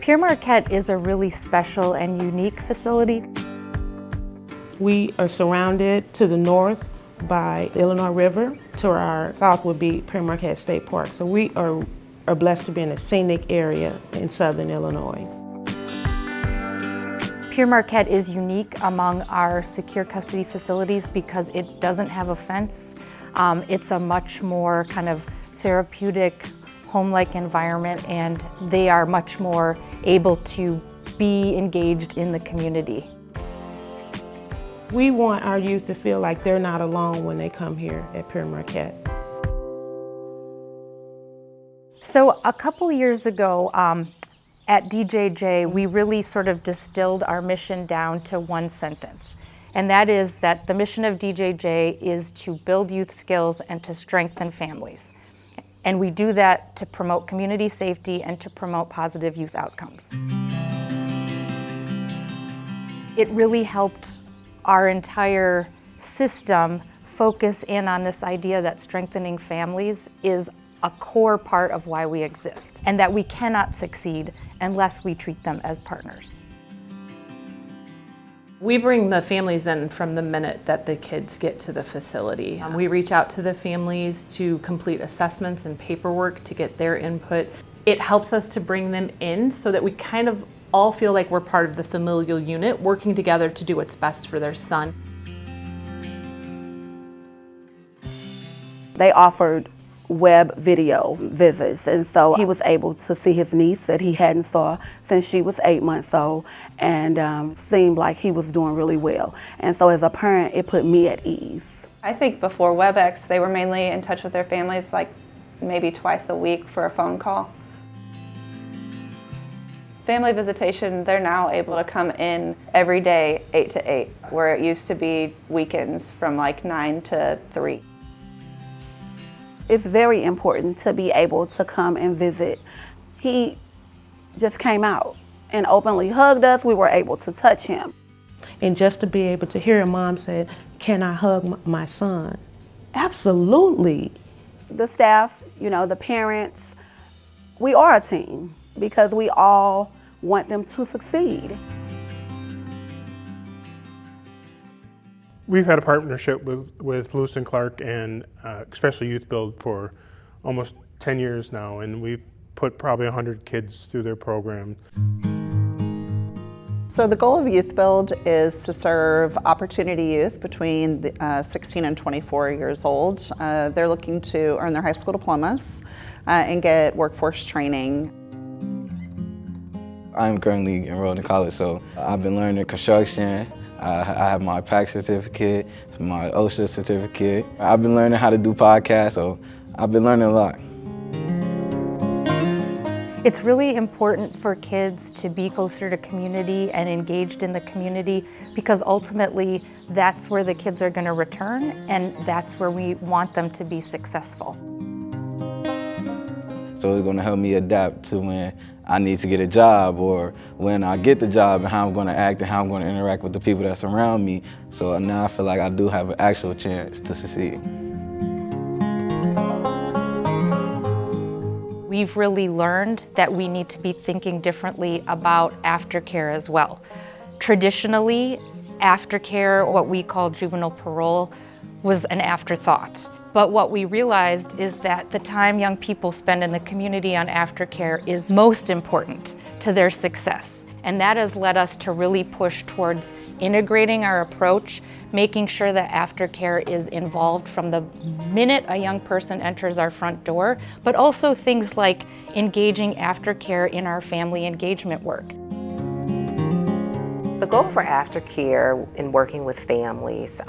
Pere Marquette is a really special and unique facility. We are surrounded to the north by the Illinois River. To our south would be Pere Marquette State Park. So we are blessed to be in a scenic area in southern Illinois. Pere Marquette is unique among our secure custody facilities because it doesn't have a fence. It's a much more kind of therapeutic, home-like environment, and they are much more able to be engaged in the community. We want our youth to feel like they're not alone when they come here at Pere Marquette. So a couple years ago at DJJ, we really sort of distilled our mission down to one sentence. And that is that the mission of DJJ is to build youth skills and to strengthen families. And we do that to promote community safety and to promote positive youth outcomes. It really helped our entire system focus in on this idea that strengthening families is a core part of why we exist, and that we cannot succeed unless we treat them as partners. We bring the families in from the minute that the kids get to the facility. We reach out to the families to complete assessments and paperwork to get their input. It helps us to bring them in so that we kind of all feel like we're part of the familial unit, working together to do what's best for their son. They offered web video visits, and so he was able to see his niece that he hadn't saw since she was 8 months old, and seemed like he was doing really well. And so as a parent, it put me at ease. I think before WebEx, they were mainly in touch with their families like maybe twice a week for a phone call. Family visitation, they're now able to come in every day 8 to 8, where it used to be weekends from like 9 to 3. It's very important to be able to come and visit. He just came out and openly hugged us. We were able to touch him. And just to be able to hear a mom say, "Can I hug my son?" Absolutely. The staff, you know, the parents, we are a team because we all want them to succeed. We've had a partnership with Lewis and Clark and especially Youth Build for almost 10 years now, and we've put probably 100 kids through their program. So the goal of Youth Build is to serve opportunity youth between 16 and 24 years old. They're looking to earn their high school diplomas and get workforce training. I'm currently enrolled in college, so I've been learning construction. I have my PAC certificate, my OSHA certificate. I've been learning how to do podcasts, so I've been learning a lot. It's really important for kids to be closer to community and engaged in the community because ultimately that's where the kids are going to return, and that's where we want them to be successful. So it's going to help me adapt to when I need to get a job, or when I get the job, and how I'm going to act and how I'm going to interact with the people that surround me. So now I feel like I do have an actual chance to succeed. We've really learned that we need to be thinking differently about aftercare as well. Traditionally, aftercare, what we call juvenile parole, was an afterthought. But what we realized is that the time young people spend in the community on aftercare is most important to their success. And that has led us to really push towards integrating our approach, making sure that aftercare is involved from the minute a young person enters our front door, but also things like engaging aftercare in our family engagement work. The goal for aftercare in working with families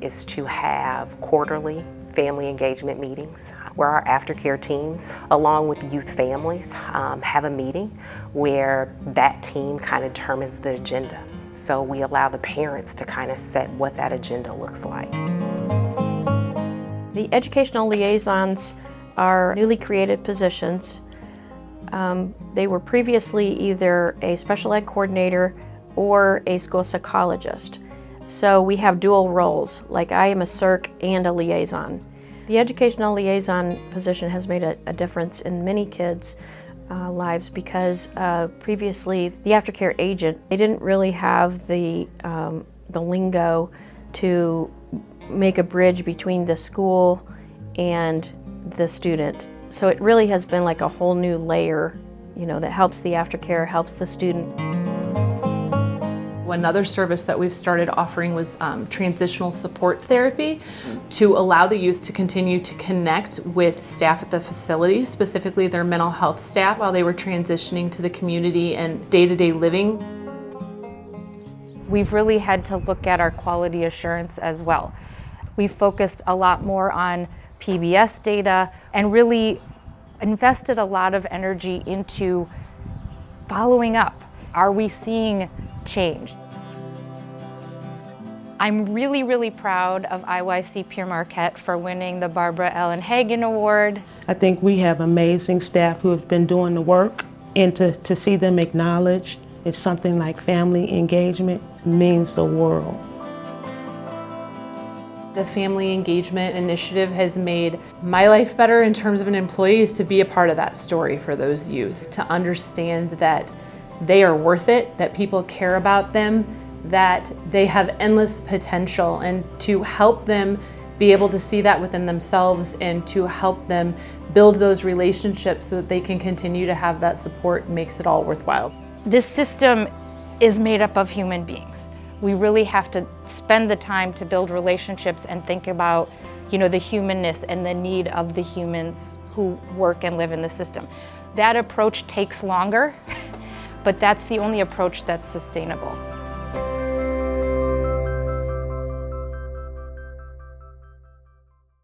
is to have quarterly family engagement meetings where our aftercare teams, along with youth families, have a meeting where that team kind of determines the agenda. So we allow the parents to kind of set what that agenda looks like. The educational liaisons are newly created positions. They were previously either a special ed coordinator or a school psychologist. So we have dual roles, like I am a CERC and a liaison. The educational liaison position has made a difference in many kids lives because previously the aftercare agent, they didn't really have the lingo to make a bridge between the school and the student. So it really has been like a whole new layer, you know, that helps the aftercare, helps the student. Another service that we've started offering was transitional support therapy to allow the youth to continue to connect with staff at the facility, specifically their mental health staff, while they were transitioning to the community and day-to-day living. We've really had to look at our quality assurance as well. We've focused a lot more on PbS data and really invested a lot of energy into following up. Are we seeing change? I'm really, really proud of IYC Pere Marquette for winning the Barbara Allen-Hagen Award. I think we have amazing staff who have been doing the work, and to see them acknowledged, if something like family engagement means the world. The Family Engagement Initiative has made my life better in terms of an employee is to be a part of that story for those youth, to understand that they are worth it, that people care about them, that they have endless potential, and to help them be able to see that within themselves and to help them build those relationships so that they can continue to have that support makes it all worthwhile. This system is made up of human beings. We really have to spend the time to build relationships and think about, you know, the humanness and the need of the humans who work and live in the system. That approach takes longer, but that's the only approach that's sustainable.